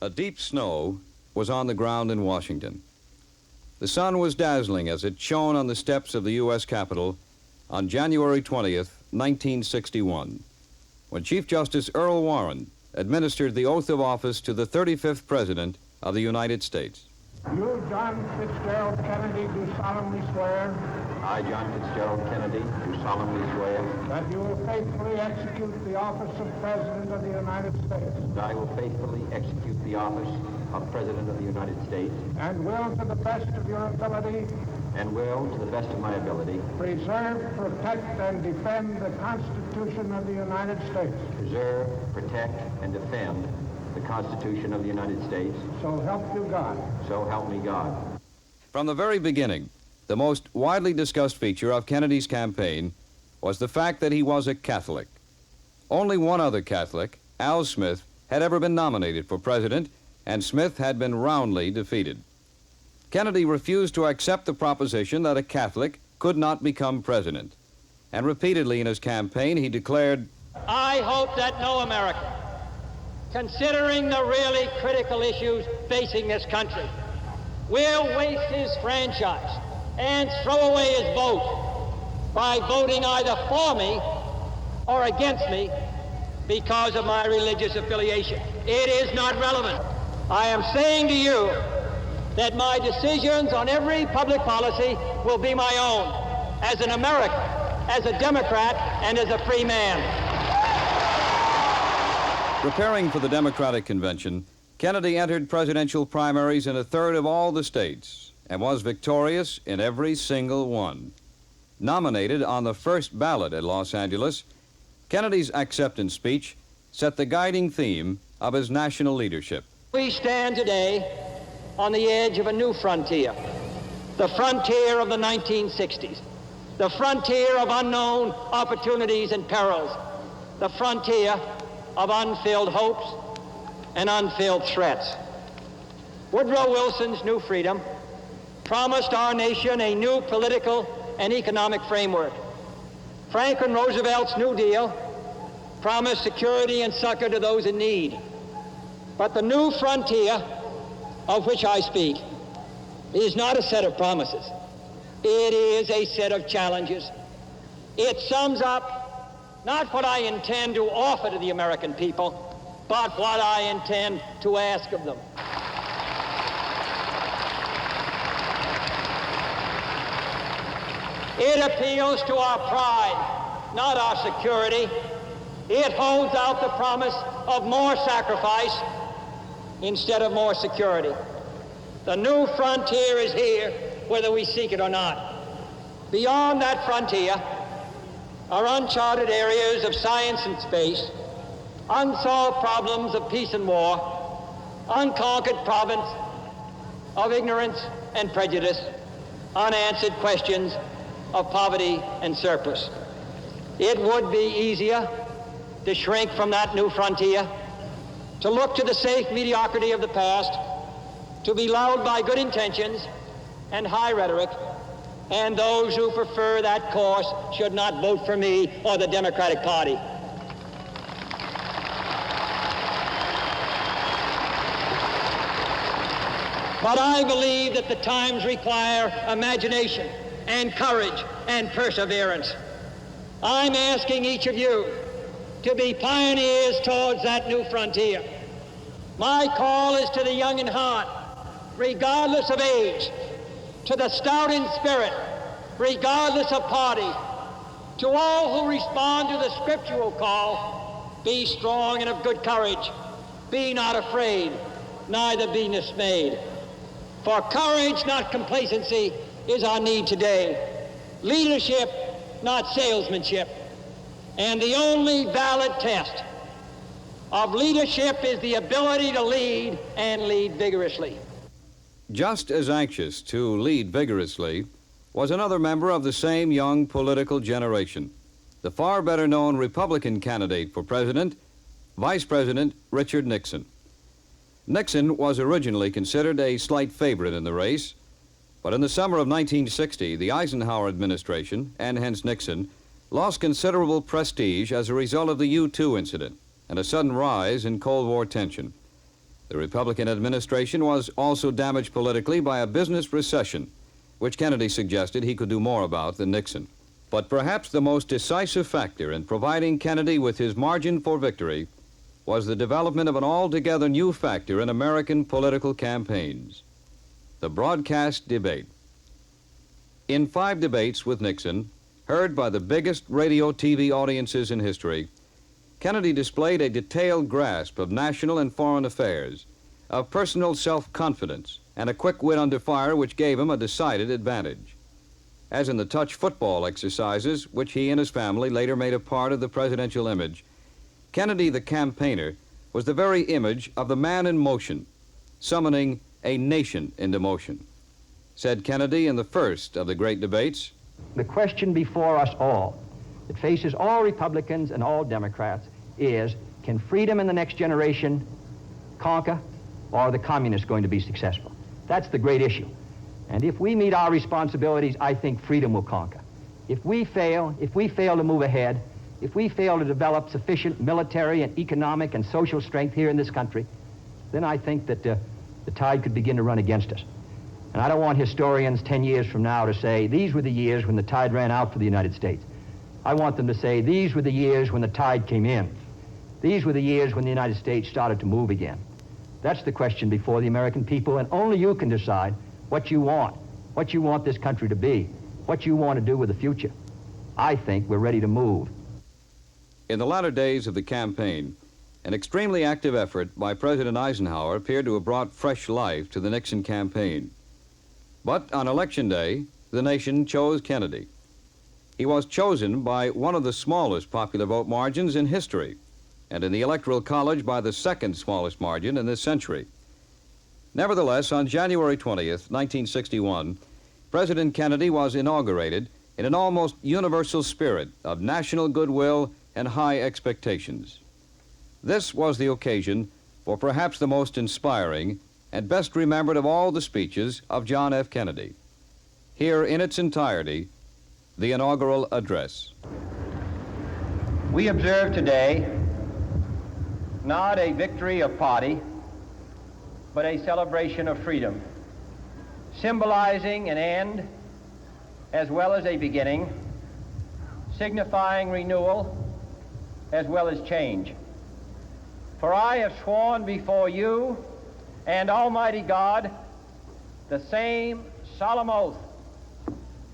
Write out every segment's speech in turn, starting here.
A deep snow was on the ground in Washington. The sun was dazzling as it shone on the steps of the U.S. Capitol on January 20th, 1961, when Chief Justice Earl Warren administered the oath of office to the 35th President of the United States. You, John Fitzgerald Kennedy, do solemnly swear I, John Fitzgerald Kennedy, do solemnly swear that you will faithfully execute the office of President of the United States that I will faithfully execute the office of President of the United States and will, to the best of your ability, and will, to the best of my ability, preserve, protect, and defend the Constitution of the United States. preserve, protect, and defend the Constitution of the United States. So help you God. So help me God. From the very beginning, the most widely discussed feature of Kennedy's campaign was the fact that he was a Catholic. Only one other Catholic, Al Smith, had ever been nominated for president, and Smith had been roundly defeated. Kennedy refused to accept the proposition that a Catholic could not become president, and repeatedly in his campaign he declared, I hope that no American, considering the really critical issues facing this country, will waste his franchise and throw away his vote by voting either for me or against me because of my religious affiliation. It is not relevant. I am saying to you that my decisions on every public policy will be my own as an American, as a Democrat, and as a free man. Preparing for the Democratic Convention, Kennedy entered presidential primaries in a third of all the states and was victorious in every single one. Nominated on the first ballot at Los Angeles, Kennedy's acceptance speech set the guiding theme of his national leadership. We stand today on the edge of a new frontier, the frontier of the 1960s, the frontier of unknown opportunities and perils, the frontier of unfilled hopes and unfilled threats. Woodrow Wilson's New Freedom promised our nation a new political and economic framework. Franklin Roosevelt's New Deal promised security and succor to those in need. But the new frontier of which I speak is not a set of promises. It is a set of challenges. It sums up not what I intend to offer to the American people, but what I intend to ask of them. It appeals to our pride, not our security. It holds out the promise of more sacrifice instead of more security. The new frontier is here, whether we seek it or not. Beyond that frontier are uncharted areas of science and space, unsolved problems of peace and war, unconquered province of ignorance and prejudice, unanswered questions of poverty and surplus. It would be easier to shrink from that new frontier, to look to the safe mediocrity of the past, to be lulled by good intentions and high rhetoric, and those who prefer that course should not vote for me or the Democratic Party. But I believe that the times require imagination and courage and perseverance. I'm asking each of you to be pioneers towards that new frontier. My call is to the young in heart, regardless of age, to the stout in spirit, regardless of party, to all who respond to the scriptural call, be strong and of good courage, be not afraid, neither be dismayed. For courage, not complacency, is our need today. Leadership, not salesmanship. And the only valid test of leadership is the ability to lead and lead vigorously. Just as anxious to lead vigorously was another member of the same young political generation, the far better known Republican candidate for president, Vice President Richard Nixon. Nixon was originally considered a slight favorite in the race, but in the summer of 1960, the Eisenhower administration, and hence Nixon, lost considerable prestige as a result of the U-2 incident and a sudden rise in Cold War tension. The Republican administration was also damaged politically by a business recession, which Kennedy suggested he could do more about than Nixon. But perhaps the most decisive factor in providing Kennedy with his margin for victory was the development of an altogether new factor in American political campaigns: the broadcast debate. In 5 debates with Nixon, heard by the biggest radio TV audiences in history, Kennedy displayed a detailed grasp of national and foreign affairs, of personal self-confidence, and a quick wit under fire which gave him a decided advantage. As in the touch football exercises, which he and his family later made a part of the presidential image, Kennedy the campaigner was the very image of the man in motion, summoning a nation into motion. Said Kennedy in the first of the great debates, "The question before us all, that faces all Republicans and all Democrats, is, can freedom in the next generation conquer, or are the communists going to be successful?" That's the great issue. And if we meet our responsibilities, I think freedom will conquer. If we fail to move ahead, if we fail to develop sufficient military and economic and social strength here in this country, then I think that the tide could begin to run against us. And I don't want historians 10 years from now to say, these were the years when the tide ran out for the United States. I want them to say, these were the years when the tide came in. These were the years when the United States started to move again. That's the question before the American people, and only you can decide what you want this country to be, what you want to do with the future. I think we're ready to move. In the latter days of the campaign, an extremely active effort by President Eisenhower appeared to have brought fresh life to the Nixon campaign. But on Election Day, the nation chose Kennedy. He was chosen by one of the smallest popular vote margins in history, and in the Electoral College by the second smallest margin in this century. Nevertheless, on January 20th, 1961, President Kennedy was inaugurated in an almost universal spirit of national goodwill and high expectations. This was the occasion for perhaps the most inspiring and best remembered of all the speeches of John F. Kennedy. Here in its entirety, the inaugural address. We observe today not a victory of party, but a celebration of freedom, symbolizing an end as well as a beginning, signifying renewal as well as change. For I have sworn before you and Almighty God the same solemn oath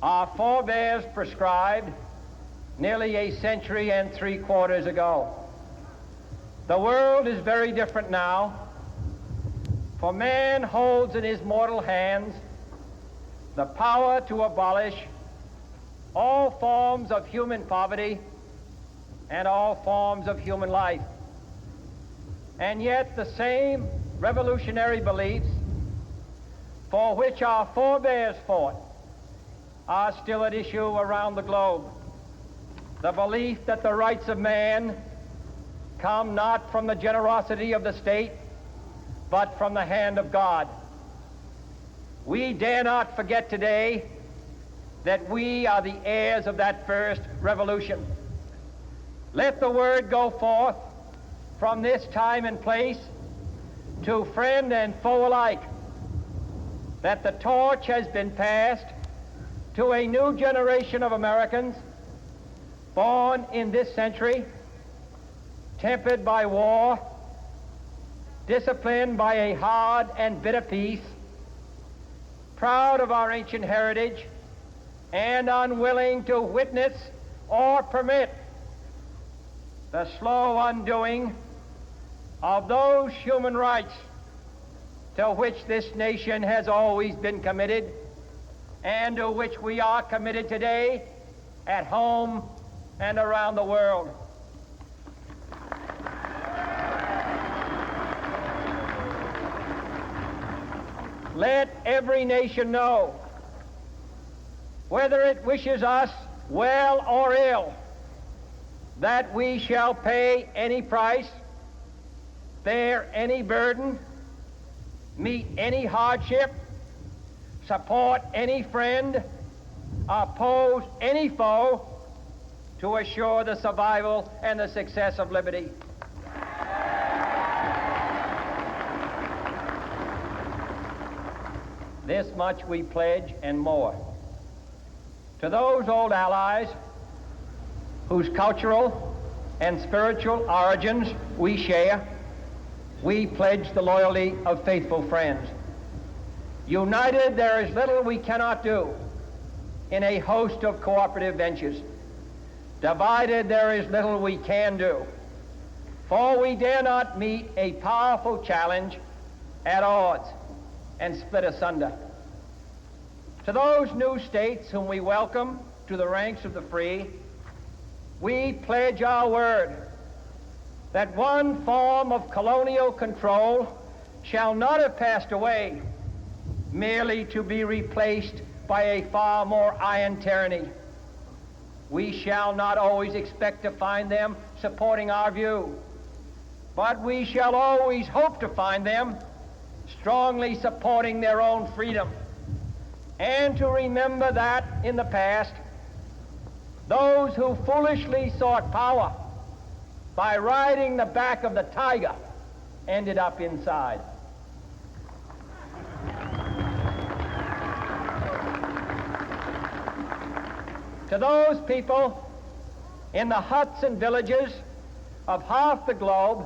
our forebears prescribed nearly a century and 3/4 ago. The world is very different now, for man holds in his mortal hands the power to abolish all forms of human poverty and all forms of human life. And yet the same revolutionary beliefs for which our forebears fought are still at issue around the globe. The belief that the rights of man come not from the generosity of the state, but from the hand of God. We dare not forget today that we are the heirs of that first revolution. Let the word go forth from this time and place to friend and foe alike that the torch has been passed to a new generation of Americans born in this century, tempered by war, disciplined by a hard and bitter peace, proud of our ancient heritage, and unwilling to witness or permit the slow undoing of those human rights to which this nation has always been committed and to which we are committed today at home and around the world. Let every nation know, whether it wishes us well or ill, that we shall pay any price, bear any burden, meet any hardship, support any friend, oppose any foe to assure the survival and the success of liberty. This much we pledge and more. To those old allies whose cultural and spiritual origins we share, we pledge the loyalty of faithful friends. United, there is little we cannot do in a host of cooperative ventures. Divided, there is little we can do, for we dare not meet a powerful challenge at odds and split asunder. To those new states whom we welcome to the ranks of the free, we pledge our word that one form of colonial control shall not have passed away merely to be replaced by a far more iron tyranny. We shall not always expect to find them supporting our view, but we shall always hope to find them strongly supporting their own freedom, and to remember that in the past, those who foolishly sought power by riding the back of the tiger ended up inside. To those people in the huts and villages of half the globe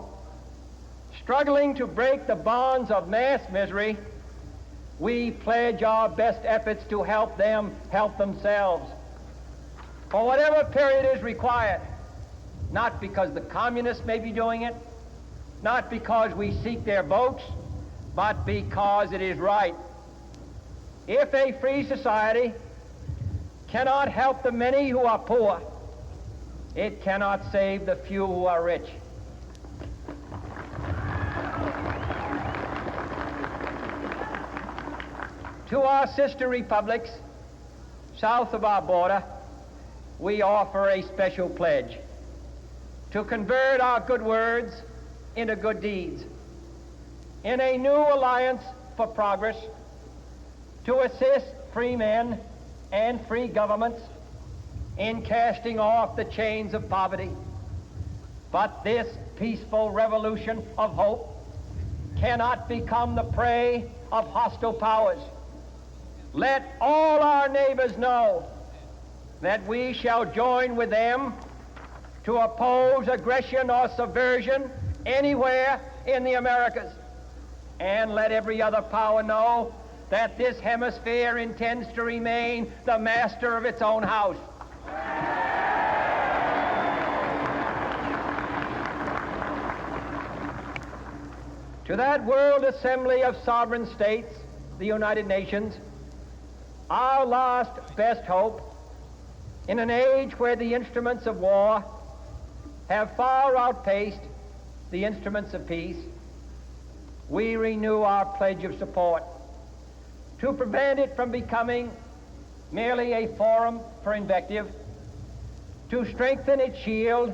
struggling to break the bonds of mass misery, we pledge our best efforts to help them help themselves for whatever period is required, not because the communists may be doing it, not because we seek their votes, but because it is right. If a free society cannot help the many who are poor, it cannot save the few who are rich. To our sister republics south of our border, we offer a special pledge to convert our good words into good deeds, in a new alliance for progress, to assist free men and free governments in casting off the chains of poverty. But this peaceful revolution of hope cannot become the prey of hostile powers. Let all our neighbors know that we shall join with them to oppose aggression or subversion anywhere in the Americas. And let every other power know that this hemisphere intends to remain the master of its own house. To that World Assembly of Sovereign States, the United Nations, our last best hope, in an age where the instruments of war have far outpaced the instruments of peace, we renew our pledge of support to prevent it from becoming merely a forum for invective, to strengthen its shield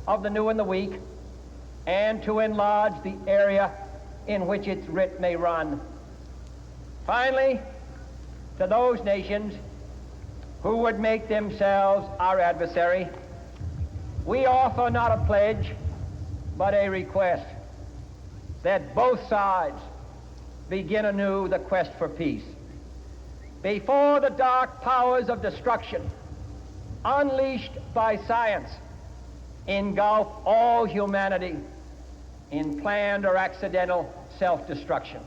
of the new and the weak, and to enlarge the area in which its writ may run. Finally, to those nations who would make themselves our adversary, we offer not a pledge, but a request that both sides begin anew the quest for peace. Before the dark powers of destruction, unleashed by science, engulf all humanity in planned or accidental self-destruction,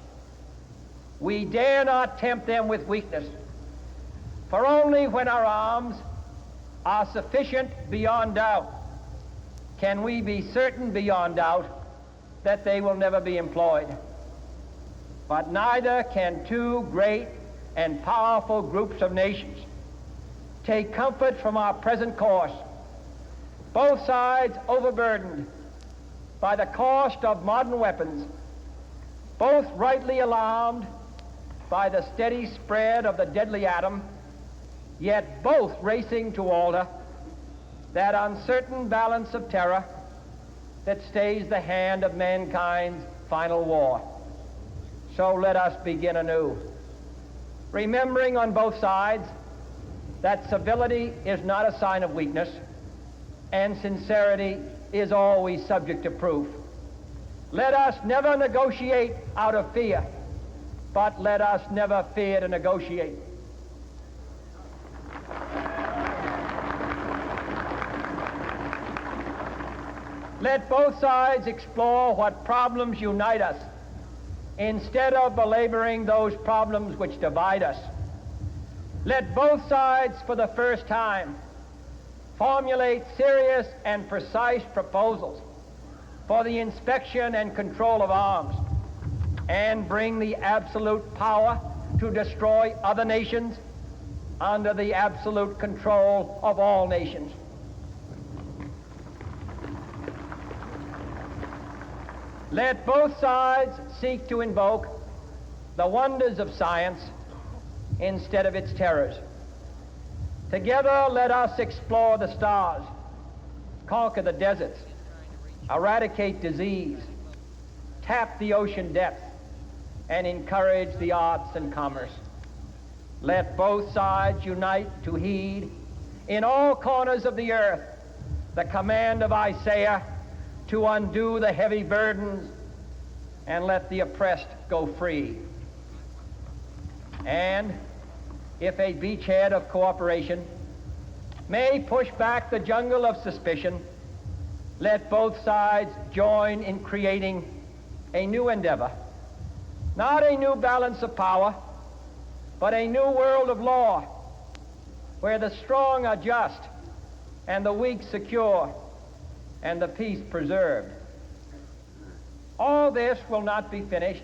we dare not tempt them with weakness, for only when our arms are sufficient beyond doubt can we be certain beyond doubt that they will never be employed. But neither can two great and powerful groups of nations take comfort from our present course, both sides overburdened by the cost of modern weapons, both rightly alarmed by the steady spread of the deadly atom, yet both racing to alter that uncertain balance of terror that stays the hand of mankind's final war. So let us begin anew, remembering on both sides that civility is not a sign of weakness, and sincerity is always subject to proof. Let us never negotiate out of fear, but let us never fear to negotiate. Let both sides explore what problems unite us, instead of belaboring those problems which divide us. Let both sides, for the first time, formulate serious and precise proposals for the inspection and control of arms, and bring the absolute power to destroy other nations under the absolute control of all nations. Let both sides seek to invoke the wonders of science instead of its terrors. Together, let us explore the stars, conquer the deserts, eradicate disease, tap the ocean depths, and encourage the arts and commerce. Let both sides unite to heed in all corners of the earth the command of Isaiah to undo the heavy burdens and let the oppressed go free. And if a beachhead of cooperation may push back the jungle of suspicion, let both sides join in creating a new endeavor, not a new balance of power, but a new world of law, where the strong are just and the weak secure and the peace preserved. All this will not be finished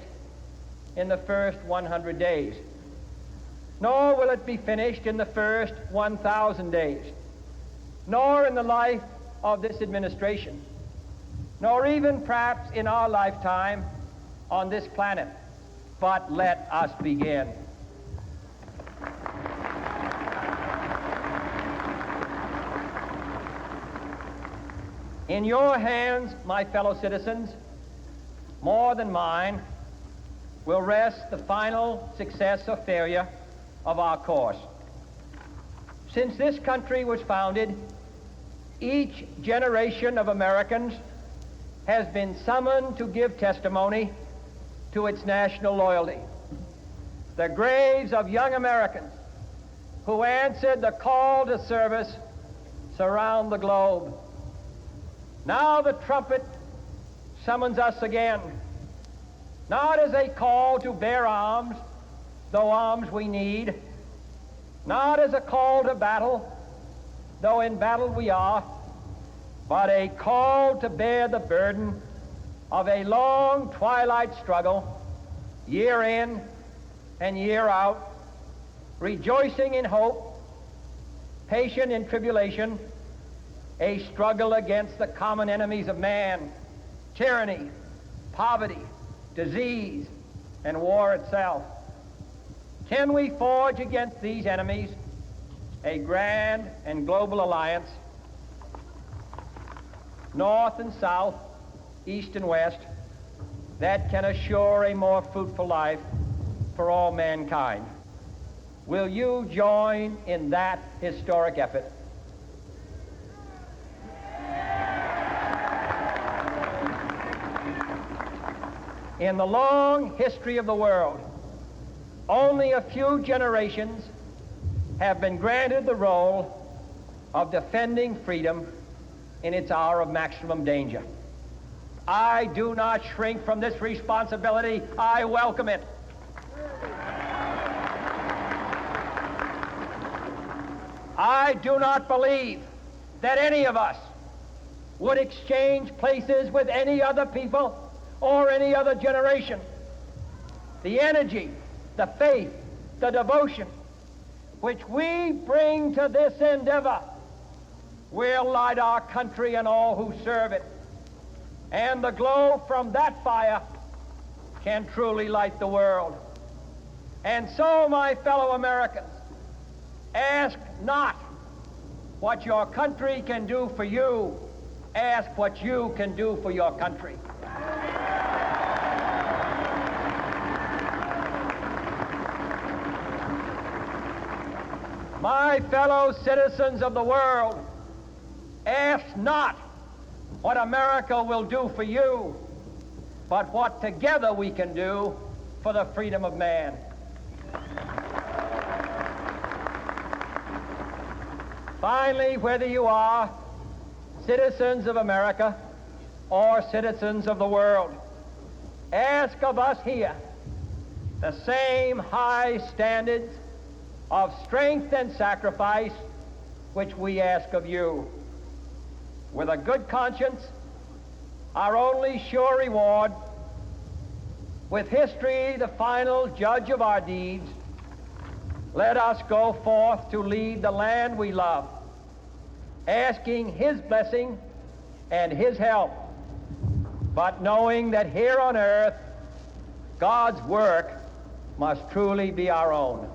in the first 100 days, nor will it be finished in the first 1,000 days, nor in the life of this administration, nor even perhaps in our lifetime on this planet. But let us begin. In your hands, my fellow citizens, more than mine, will rest the final success or failure of our course. Since this country was founded, each generation of Americans has been summoned to give testimony to its national loyalty. The graves of young Americans who answered the call to service surround the globe. Now the trumpet summons us again, not as a call to bear arms, though arms we need, not as a call to battle, though in battle we are, but a call to bear the burden of a long twilight struggle, year in and year out, rejoicing in hope, patient in tribulation, a struggle against the common enemies of man, tyranny, poverty, disease, and war itself. Can we forge against these enemies a grand and global alliance, north and south, east and west, that can assure a more fruitful life for all mankind? Will you join in that historic effort? In the long history of the world, only a few generations have been granted the role of defending freedom in its hour of maximum danger. I do not shrink from this responsibility. I welcome it. I do not believe that any of us would exchange places with any other people or any other generation. The energy, the faith, the devotion which we bring to this endeavor will light our country and all who serve it. And the glow from that fire can truly light the world. And so, my fellow Americans, ask not what your country can do for you. Ask what you can do for your country. My fellow citizens of the world, ask not what America will do for you, but what together we can do for the freedom of man. Finally, whether you are citizens of America or citizens of the world, ask of us here the same high standards of strength and sacrifice which we ask of you. With a good conscience, our only sure reward, with history the final judge of our deeds, let us go forth to lead the land we love, asking his blessing and his help, but knowing that here on earth, God's work must truly be our own.